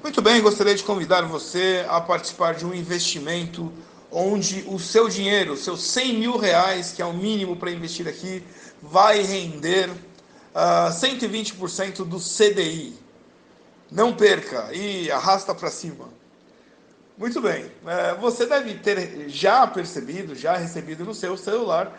Muito bem, gostaria de convidar você a participar de um investimento onde o seu dinheiro, seus 100 mil reais, que é o mínimo para investir aqui, vai render 120% do CDI. Não perca e arrasta para cima. Muito bem, você deve ter já percebido, já recebido no seu celular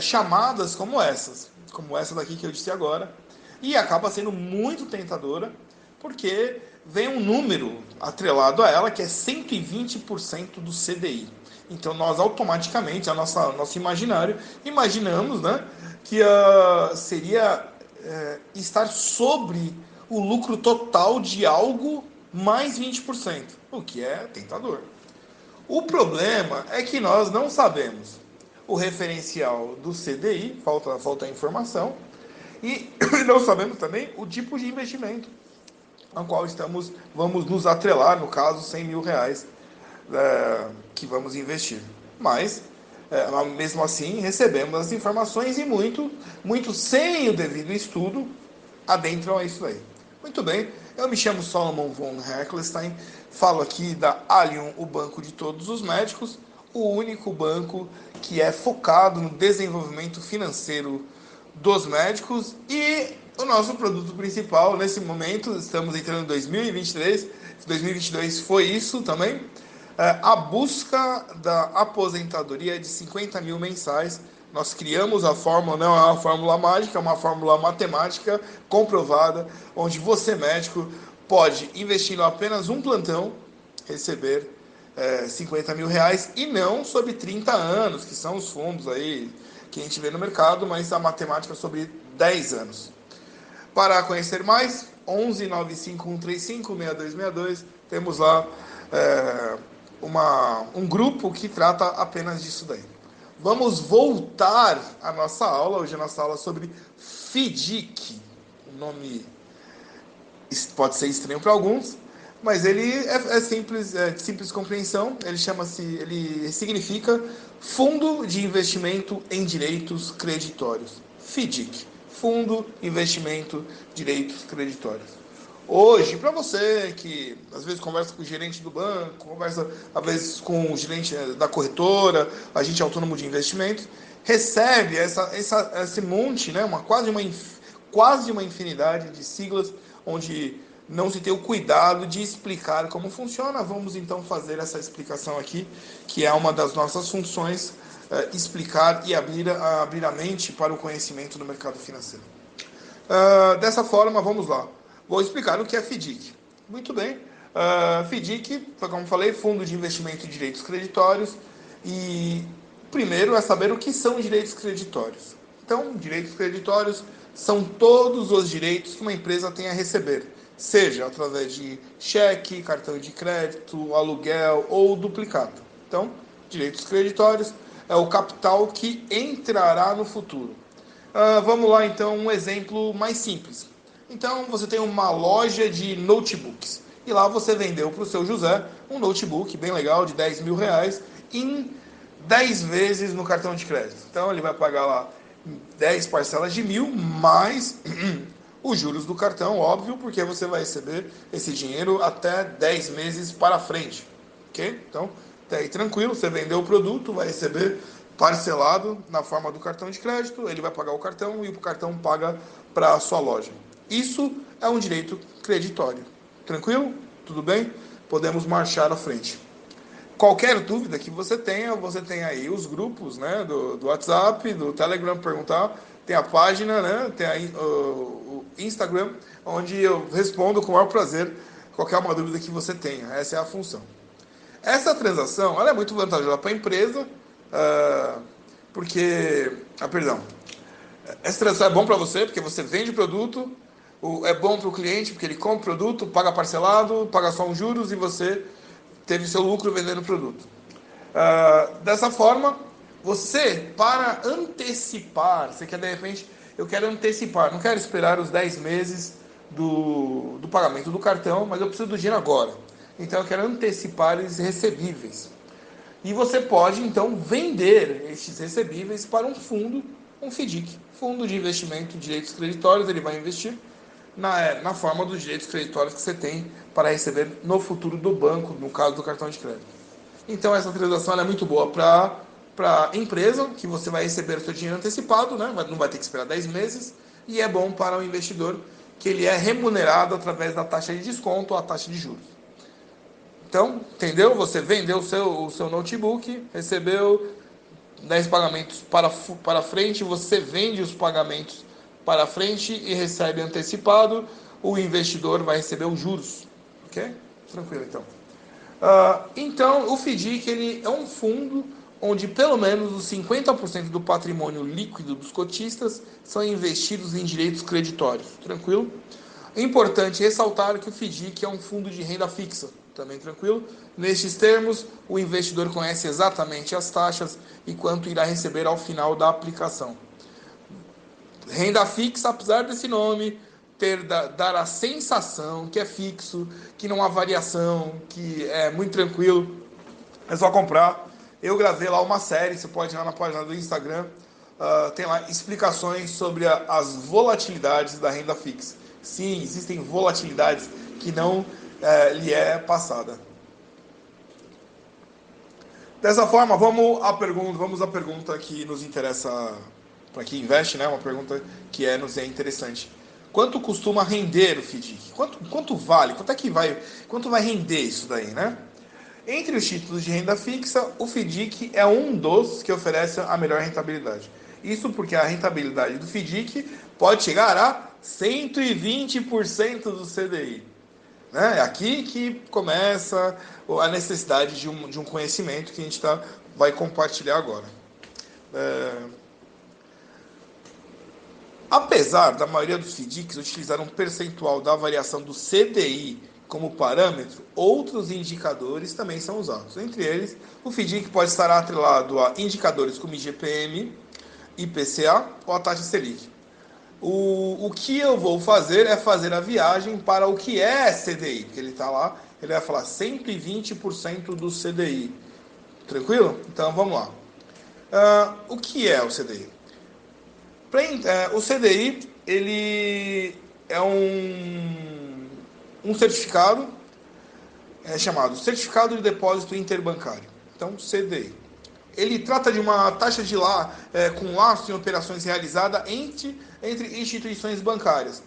chamadas como essa daqui que eu disse agora, e acaba sendo muito tentadora, porque vem um número atrelado a ela que é 120% do CDI. Então nós automaticamente, nosso imaginário, imaginamos, né, que seria estar sobre o lucro total de algo mais 20%, o que é tentador. O problema é que nós não sabemos o referencial do CDI, falta a informação, e não sabemos também o tipo de investimento ao qual vamos nos atrelar, no caso, 100 mil reais que vamos investir. Mas, mesmo assim, recebemos as informações e muito sem o devido estudo, adentram a isso aí. Muito bem, eu me chamo Solomon von Heckelstein, falo aqui da Allium, o banco de todos os médicos, o único banco que é focado no desenvolvimento financeiro dos médicos e o nosso produto principal nesse momento, estamos entrando em 2023, 2022 foi isso também, a busca da aposentadoria de 50 mil mensais. Nós criamos a fórmula, não é uma fórmula mágica, é uma fórmula matemática comprovada, onde você, médico, pode, investindo apenas um plantão, receber 50 mil reais e não sobre 30 anos, que são os fundos aí que a gente vê no mercado, mas a matemática é sobre 10 anos. Para conhecer mais, 11 95135 6262, temos lá um grupo que trata apenas disso daí. Vamos voltar à nossa aula. Hoje a nossa aula é sobre FDIC. O nome pode ser estranho para alguns, mas ele é simples, de simples compreensão. Ele significa Fundo de Investimento em Direitos Creditórios. FDIC, Fundo Investimento Direitos Creditórios. Hoje, para você que às vezes conversa com o gerente do banco, conversa às vezes com o gerente da corretora, agente autônomo de investimentos, recebe esse monte, né, quase uma infinidade de siglas, onde não se tem o cuidado de explicar como funciona. Vamos então fazer essa explicação aqui, que é uma das nossas funções, explicar e abrir a mente para o conhecimento do mercado financeiro. Dessa forma, vamos lá. Vou explicar o que é FDIC. Muito bem. FDIC, como falei, Fundo de Investimento em Direitos Creditórios. E primeiro é saber o que são direitos creditórios. Então, direitos creditórios são todos os direitos que uma empresa tem a receber, seja através de cheque, cartão de crédito, aluguel ou duplicata. Então, direitos creditórios é o capital que entrará no futuro. Vamos lá, então, um exemplo mais simples. Então, você tem uma loja de notebooks. E lá você vendeu para o seu José um notebook bem legal de 10 mil reais em 10 vezes no cartão de crédito. Então, ele vai pagar lá 10 parcelas de 1.000, mais os juros do cartão, óbvio, porque você vai receber esse dinheiro até 10 meses para frente. Ok? Então, tá aí tranquilo, você vendeu o produto, vai receber parcelado na forma do cartão de crédito, ele vai pagar o cartão e o cartão paga para a sua loja. Isso é um direito creditório. Tranquilo? Tudo bem? Podemos marchar à frente. Qualquer dúvida que você tem aí os grupos, né, do WhatsApp, do Telegram, perguntar, tem a página, né, tem aí o Instagram, onde eu respondo com o maior prazer qualquer uma dúvida que você tenha. Essa é a função. Essa transação ela é muito vantajosa para a empresa, porque, perdão, essa transação é bom para você, porque você vende o produto, é bom para o cliente, porque ele compra o produto, paga parcelado, paga só uns juros e você teve seu lucro vendendo o produto. Dessa forma, você, para antecipar, você quer de repente, eu quero antecipar, não quero esperar os 10 meses do pagamento do cartão, mas eu preciso do dinheiro agora. Então eu quero antecipar esses recebíveis. E você pode, então, vender estes recebíveis para um fundo, um FDIC, Fundo de Investimento em Direitos Creditórios, ele vai investir na forma dos direitos creditórios que você tem para receber no futuro do banco, no caso do cartão de crédito. Então essa transação é muito boa para a empresa, que você vai receber o seu dinheiro antecipado, né? Não vai ter que esperar 10 meses, e é bom para o investidor, que ele é remunerado através da taxa de desconto ou a taxa de juros. Então, entendeu? Você vendeu o seu notebook, recebeu 10 pagamentos para frente, você vende os pagamentos para frente e recebe antecipado, o investidor vai receber os juros. Ok? Tranquilo, então. Então, o FDIC ele é um fundo onde pelo menos os 50% do patrimônio líquido dos cotistas são investidos em direitos creditórios. Tranquilo? É importante ressaltar que o FDIC é um fundo de renda fixa. Também tranquilo? Nestes termos, o investidor conhece exatamente as taxas e quanto irá receber ao final da aplicação. Renda fixa, apesar desse nome dar a sensação que é fixo, que não há variação, que é muito tranquilo, é só comprar. Eu gravei lá uma série, você pode ir lá na página do Instagram, tem lá explicações sobre as volatilidades da renda fixa. Sim, existem volatilidades que não lhe é passada. Dessa forma, vamos à pergunta que nos interessa para quem investe, né? Uma pergunta que nos é interessante. Quanto costuma render o FDIC? Quanto vale? Quanto vai render isso daí, né? Entre os títulos de renda fixa, o FDIC é um dos que oferece a melhor rentabilidade. Isso porque a rentabilidade do FDIC pode chegar a 120% do CDI. Né? É aqui que começa a necessidade de um conhecimento que a gente vai compartilhar agora. Apesar da maioria dos FDICs utilizar um percentual da variação do CDI como parâmetro, outros indicadores também são usados. Entre eles, o FDIC pode estar atrelado a indicadores como IGPM, IPCA ou a taxa Selic. O que eu vou fazer é fazer a viagem para o que é CDI, porque ele está lá, ele vai falar 120% do CDI. Tranquilo? Então vamos lá. O que é o CDI? O CDI ele é um certificado chamado Certificado de Depósito Interbancário. Então, CDI. Ele trata de uma taxa com lastro em operações realizadas entre instituições bancárias.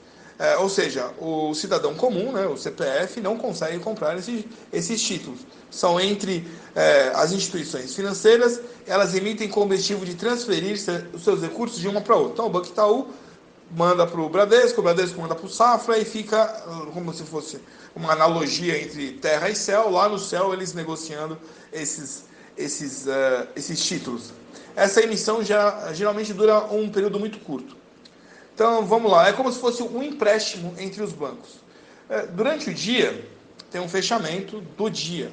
Ou seja, o cidadão comum, né, o CPF, não consegue comprar esses títulos. São entre as instituições financeiras, elas emitem com o objetivo de transferir os seus recursos de uma para outra. Então, o Banco Itaú manda para o Bradesco manda para o Safra e fica como se fosse uma analogia entre terra e céu. Lá no céu, eles negociando esses títulos. Essa emissão geralmente dura um período muito curto. Então, vamos lá. É como se fosse um empréstimo entre os bancos. Durante o dia, tem um fechamento do dia.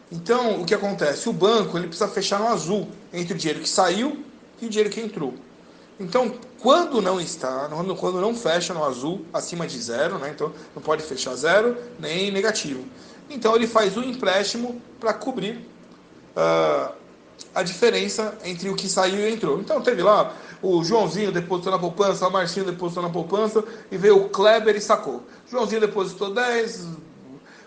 Então, o que acontece? O banco ele precisa fechar no azul entre o dinheiro que saiu e o dinheiro que entrou. Então, quando não fecha no azul, acima de zero, né? Então não pode fechar zero nem negativo. Então ele faz um empréstimo para cobrir a diferença entre o que saiu e entrou. Então teve lá o Joãozinho depositou na poupança, o Marcinho depositou na poupança e veio o Kleber e sacou. O Joãozinho depositou 10,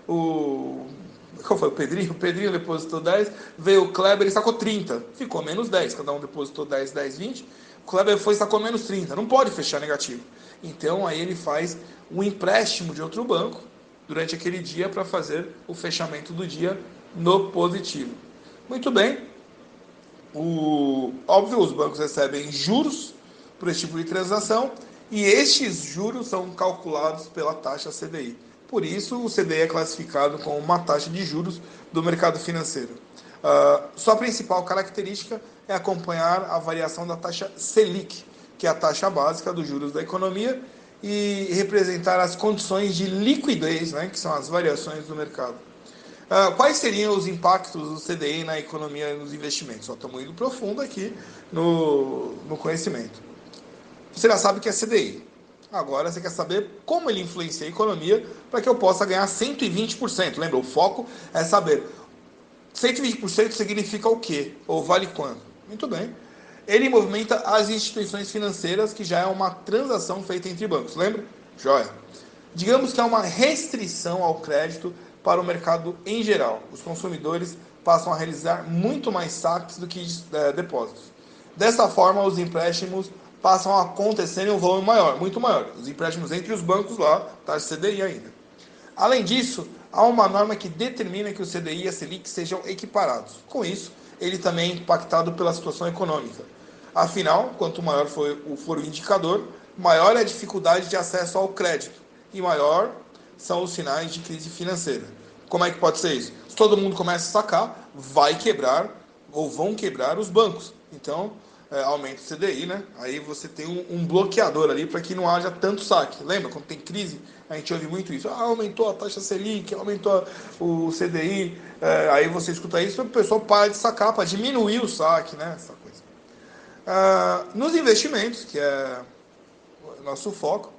qual foi o Pedrinho? O Pedrinho depositou 10, veio o Kleber e sacou 30. Ficou menos 10, cada um depositou 10, 10, 20. O Kleber foi e sacou menos 30. Não pode fechar negativo. Então aí ele faz um empréstimo de outro banco durante aquele dia para fazer o fechamento do dia no positivo. Muito bem. Óbvio, os bancos recebem juros por esse tipo de transação e estes juros são calculados pela taxa CDI. Por isso, o CDI é classificado como uma taxa de juros do mercado financeiro. Sua principal característica é acompanhar a variação da taxa Selic, que é a taxa básica dos juros da economia, e representar as condições de liquidez, né, que são as variações do mercado. Quais seriam os impactos do CDI na economia e nos investimentos? Só estamos indo profundo aqui no conhecimento. Você já sabe o que é CDI. Agora você quer saber como ele influencia a economia para que eu possa ganhar 120%. Lembra, o foco é saber 120% significa o quê? Ou vale quanto? Muito bem. Ele movimenta as instituições financeiras, que já é uma transação feita entre bancos. Lembra? Joia. Digamos que há uma restrição ao crédito para o mercado em geral. Os consumidores passam a realizar muito mais saques do que depósitos. Dessa forma, os empréstimos passam a acontecer em um volume maior, muito maior. Os empréstimos entre os bancos lá, taxa CDI ainda. Além disso, há uma norma que determina que o CDI e a Selic sejam equiparados. Com isso, ele também é impactado pela situação econômica. Afinal, quanto maior for o indicador, maior é a dificuldade de acesso ao crédito e maior são os sinais de crise financeira. Como é que pode ser isso? Se todo mundo começa a sacar, vai quebrar ou vão quebrar os bancos. Então, aumenta o CDI, né? Aí você tem um bloqueador ali para que não haja tanto saque. Lembra quando tem crise? A gente ouve muito isso. Aumentou a taxa Selic, aumentou o CDI. Aí você escuta isso, a pessoa para de sacar, para diminuir o saque, né? Essa coisa. Nos investimentos, que é o nosso foco,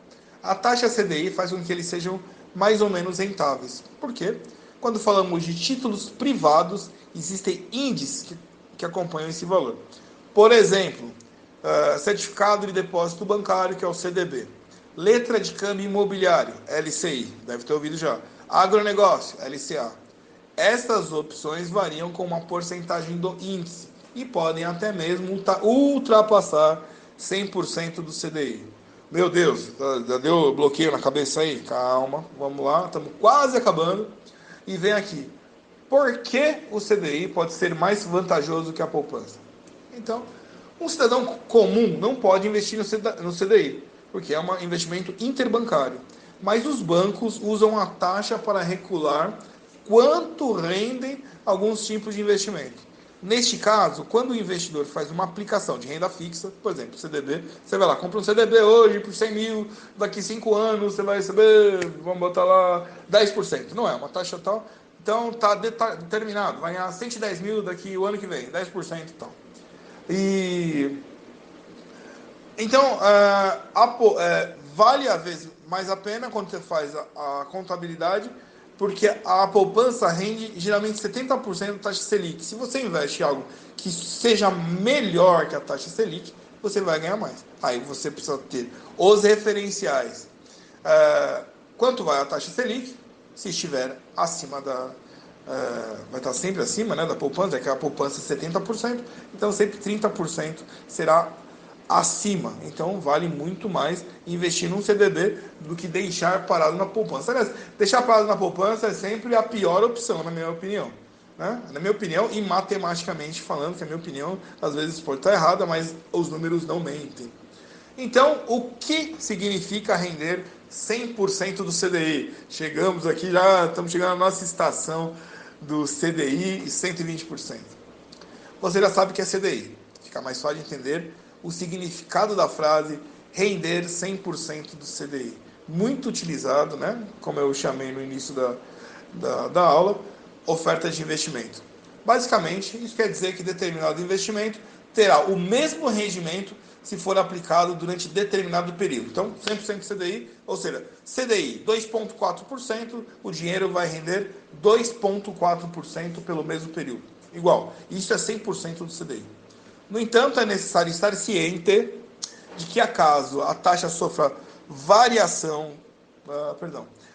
a taxa CDI faz com que eles sejam mais ou menos rentáveis. Por quê? Quando falamos de títulos privados, existem índices que acompanham esse valor. Por exemplo, certificado de depósito bancário, que é o CDB. Letra de câmbio imobiliário, LCI, deve ter ouvido já. Agronegócio, LCA. Estas opções variam com uma porcentagem do índice e podem até mesmo ultrapassar 100% do CDI. Meu Deus, já deu bloqueio na cabeça aí? Calma, vamos lá, estamos quase acabando. E vem aqui. Por que o CDI pode ser mais vantajoso que a poupança? Então, um cidadão comum não pode investir no CDI, porque é um investimento interbancário. Mas os bancos usam a taxa para regular quanto rendem alguns tipos de investimento. Neste caso, quando o investidor faz uma aplicação de renda fixa, por exemplo, CDB, você vai lá, compra um CDB hoje por 100 mil, daqui 5 anos você vai receber, vamos botar lá, 10%. Não é uma taxa tal. Então está determinado, vai ganhar 110 mil daqui o ano que vem, 10% e tal. E então vale às vezes mais a pena quando você faz a contabilidade, porque a poupança rende geralmente 70% da taxa Selic. Se você investe em algo que seja melhor que a taxa Selic, você vai ganhar mais. Aí você precisa ter os referenciais. Quanto vai a taxa Selic? Se estiver acima vai estar sempre acima, né, da poupança, que a poupança é 70%, então sempre 30% será acima. Então vale muito mais investir num CDB do que deixar parado na poupança. Aliás, deixar parado na poupança é sempre a pior opção, na minha opinião. Né? Na minha opinião, e matematicamente falando, que a minha opinião às vezes pode estar errada, mas os números não mentem. Então, o que significa render 100% do CDI? Chegamos aqui, já estamos chegando na nossa estação do CDI e 120%. Você já sabe o que é CDI. Fica mais fácil de entender o significado da frase render 100% do CDI. Muito utilizado, né? Como eu chamei no início da aula, oferta de investimento. Basicamente, isso quer dizer que determinado investimento terá o mesmo rendimento se for aplicado durante determinado período. Então, 100% CDI, ou seja, CDI 2,4%, o dinheiro vai render 2,4% pelo mesmo período. Igual, isso é 100% do CDI. No entanto, é necessário estar ciente de que, acaso a taxa sofra variação,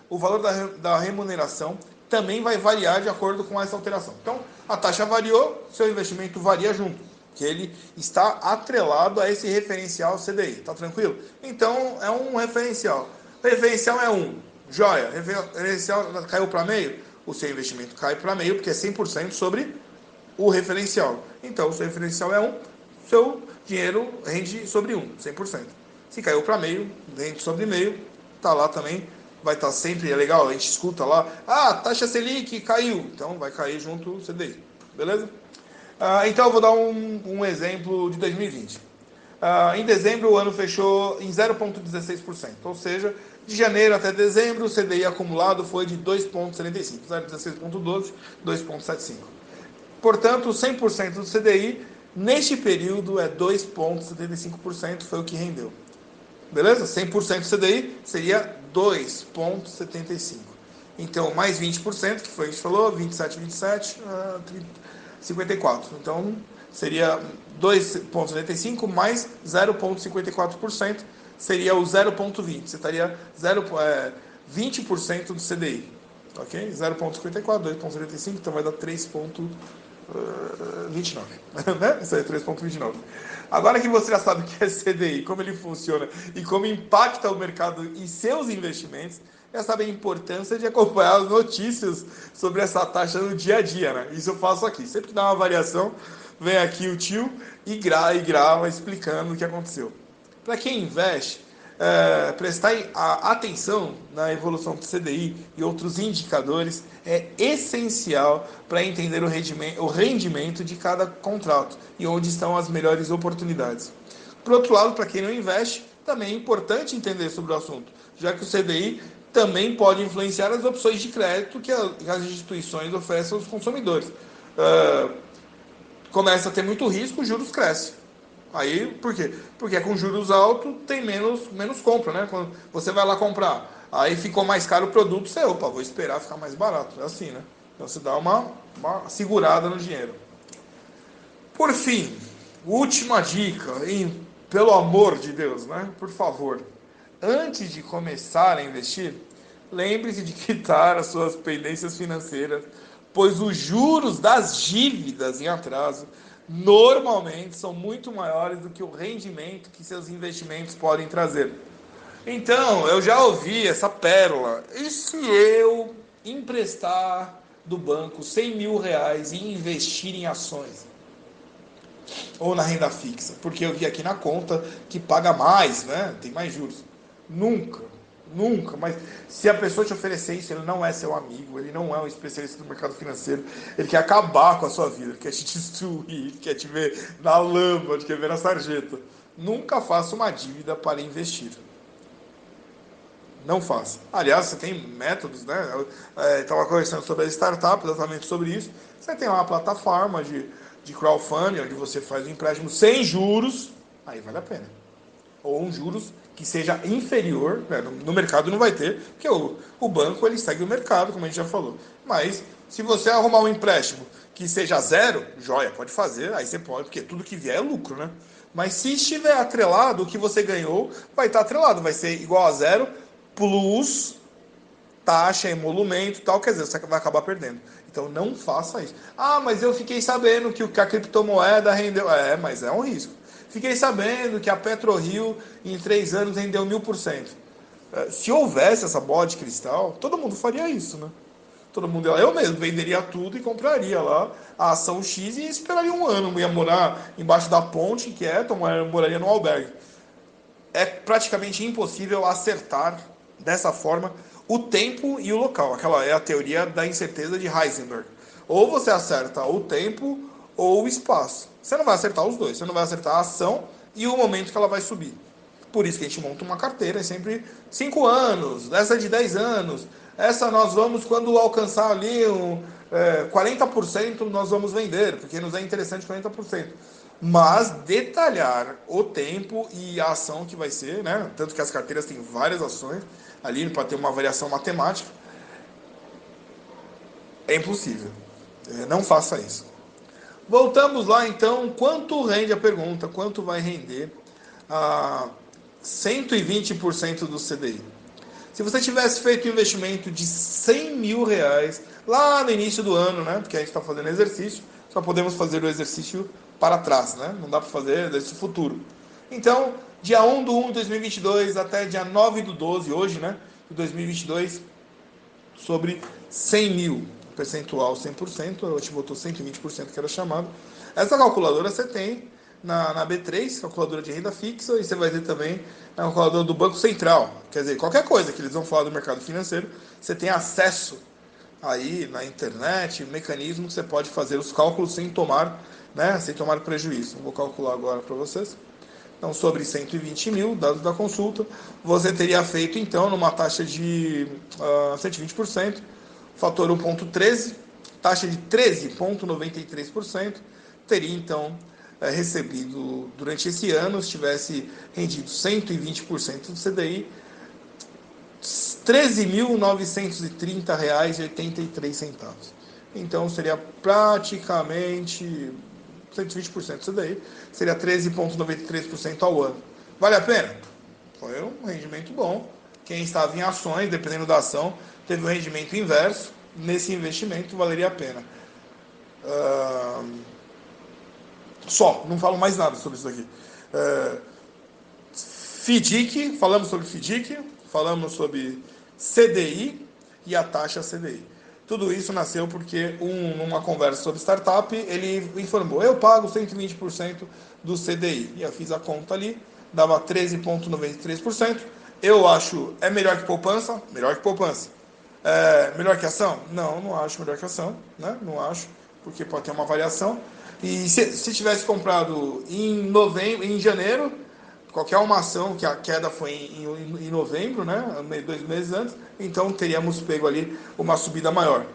o valor da remuneração também vai variar de acordo com essa alteração. Então, a taxa variou, seu investimento varia junto, que ele está atrelado a esse referencial CDI. Tá tranquilo? Então, é um referencial. O referencial é 1. Joia. Referencial caiu para meio? O seu investimento cai para meio, porque é 100% sobre o referencial. Então, o seu referencial é 1, seu dinheiro rende sobre 1, 100%. Se caiu para meio, rende sobre meio, tá lá também, vai estar sempre, é legal, a gente escuta lá, taxa Selic caiu, então vai cair junto o CDI, beleza? Então eu vou dar um exemplo de 2020. Em dezembro o ano fechou em 0,16%, ou seja, de janeiro até dezembro o CDI acumulado foi de 2,75%, 0,16,12, 2,75%. Portanto, 100% do CDI, neste período, é 2,75%, foi o que rendeu. Beleza? 100% do CDI seria 2,75%. Então, mais 20%, que foi o que a gente falou, 27, 27, 54. Então, seria 2,75% mais 0,54%, seria o 0,20%. Você estaria 20% do CDI. Ok? 0,54, 2,75, então vai dar 3,29. Né? Isso aí é 3,29. Agora que você já sabe o que é CDI, como ele funciona e como impacta o mercado e seus investimentos, já sabe a importância de acompanhar as notícias sobre essa taxa no dia a dia, né? Isso eu faço aqui. Sempre que dá uma variação, vem aqui o tio e grava explicando o que aconteceu. Para quem investe, prestar atenção na evolução do CDI e outros indicadores é essencial para entender o rendimento de cada contrato e onde estão as melhores oportunidades. Por outro lado, para quem não investe, também é importante entender sobre o assunto, já que o CDI também pode influenciar as opções de crédito que as instituições oferecem aos consumidores. Começa a ter muito risco, os juros crescem. Aí, por quê? Porque com juros altos tem menos compra, né? Quando você vai lá comprar, aí ficou mais caro o produto, você, opa, vou esperar ficar mais barato. É assim, né? Então você dá uma segurada no dinheiro. Por fim, última dica, e pelo amor de Deus, né? Por favor, antes de começar a investir, lembre-se de quitar as suas pendências financeiras, pois os juros das dívidas em atraso normalmente são muito maiores do que o rendimento que seus investimentos podem trazer. Então, eu já ouvi essa pérola. E se eu emprestar do banco 100 mil reais e investir em ações? Ou na renda fixa? Porque eu vi aqui na conta que paga mais, né? Tem mais juros. Nunca, nunca. Mas se a pessoa te oferecer isso, ele não é seu amigo, ele não é um especialista do mercado financeiro, ele quer acabar com a sua vida, ele quer te destruir, ele quer te ver na lama, ele quer ver na sarjeta. Nunca faça uma dívida para investir. Não faça. Aliás, você tem métodos, né? Eu estava conversando sobre a startup, exatamente sobre isso. Você tem uma plataforma de crowdfunding, onde você faz um empréstimo sem juros, aí vale a pena. Ou um juros que seja inferior, né? No mercado não vai ter, porque o banco ele segue o mercado, como a gente já falou. Mas se você arrumar um empréstimo que seja zero, joia, pode fazer, aí você pode, porque tudo que vier é lucro, né? Mas se estiver atrelado, o que você ganhou vai estar atrelado, vai ser igual a zero, plus taxa, emolumento e tal, quer dizer, você vai acabar perdendo. Então não faça isso. Ah, mas eu fiquei sabendo que a criptomoeda rendeu. É, mas é um risco. Fiquei sabendo que a PetroRio em 3 anos rendeu 1000%. Se houvesse essa bola de cristal, todo mundo faria isso, né? Todo mundo, eu mesmo venderia tudo e compraria lá a ação X e esperaria um ano. Ia morar embaixo da ponte inquieto, moraria no albergue. É praticamente impossível acertar dessa forma o tempo e o local. Aquela é a teoria da incerteza de Heisenberg. Ou você acerta o tempo ou o espaço. Você não vai acertar os dois. Você não vai acertar a ação e o momento que ela vai subir. Por isso que a gente monta uma carteira, é sempre 5 anos, essa é de 10 anos, essa nós vamos, quando alcançar ali 40%, nós vamos vender, porque nos é interessante 40%. Mas detalhar o tempo e a ação que vai ser, né? Tanto que as carteiras têm várias ações ali para ter uma variação matemática, é impossível. Não faça isso. Voltamos lá então, quanto rende a pergunta, quanto vai render a 120% do CDI? Se você tivesse feito um investimento de 100 mil reais lá no início do ano, né? Porque a gente está fazendo exercício, só podemos fazer o exercício para trás, né? Não dá para fazer exercício futuro. Então, dia 1 de 1 de 2022 até dia 9 do 12, hoje, né? De 2022, sobre 100 mil, percentual 100%, a gente botou 120% que era chamado. Essa calculadora você tem na B3, calculadora de renda fixa, e você vai ter também na calculadora do Banco Central. Quer dizer, qualquer coisa que eles vão falar do mercado financeiro, você tem acesso aí na internet, mecanismo que você pode fazer os cálculos sem tomar, né, sem tomar prejuízo. Vou calcular agora para vocês. Então, sobre 120 mil, dados da consulta, você teria feito, então, numa taxa de 120%, fator 1,13, taxa de 13,93%, teria, então, recebido durante esse ano, se tivesse rendido 120% do CDI, R$ 13.930,83. Então, seria praticamente 120% do CDI, seria 13,93% ao ano. Vale a pena? Foi um rendimento bom. Quem estava em ações, dependendo da ação, teve um rendimento inverso. Nesse investimento valeria a pena. Só, não falo mais nada sobre isso daqui. FDIC, falamos sobre FDIC, falamos sobre CDI e a taxa CDI. Tudo isso nasceu porque, numa conversa sobre startup, ele informou: eu pago 120% do CDI. E eu fiz a conta ali, dava 13,93%. Eu acho, é melhor que poupança? Melhor que poupança. Melhor que ação? Não, não acho melhor que ação, né? Não acho, porque pode ter uma variação. E se tivesse comprado em janeiro, qualquer uma ação que a queda foi em novembro, né? 2 meses antes, então teríamos pego ali uma subida maior.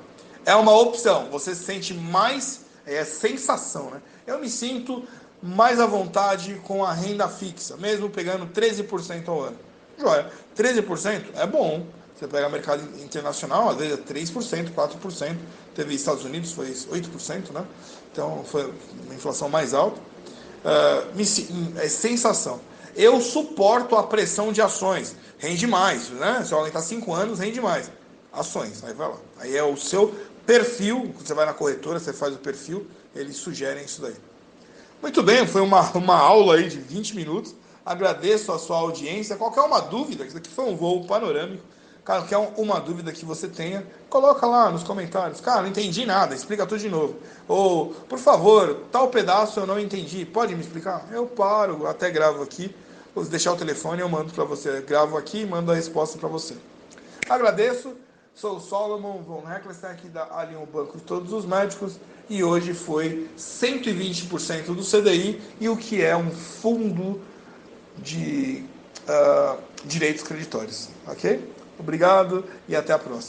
É uma opção, você se sente mais, sensação, né? Eu me sinto mais à vontade com a renda fixa, mesmo pegando 13% ao ano. Joia, 13% é bom. Você pega o mercado internacional, às vezes é 3%, 4%. Teve Estados Unidos, foi 8%, né? Então foi uma inflação mais alta. É sensação. Eu suporto a pressão de ações. Rende mais, né? Se alguém está 5 anos, rende mais. Ações, aí vai lá. Aí é o seu perfil, você vai na corretora, você faz o perfil, eles sugerem isso daí. Muito bem, foi uma aula aí de 20 minutos. Agradeço a sua audiência. Qualquer uma dúvida, isso aqui foi um voo panorâmico. Qualquer uma dúvida que você tenha, coloca lá nos comentários. Cara, não entendi nada, explica tudo de novo. Ou, por favor, tal pedaço eu não entendi, pode me explicar? Eu paro, até gravo aqui. Vou deixar o telefone, eu mando para você. Gravo aqui e mando a resposta para você. Agradeço. Sou o Solomon von Heckelstein, da Allianz Banco de Todos os Médicos, e hoje foi 120% do CDI e o que é um fundo de direitos creditórios. Ok? Obrigado e até a próxima.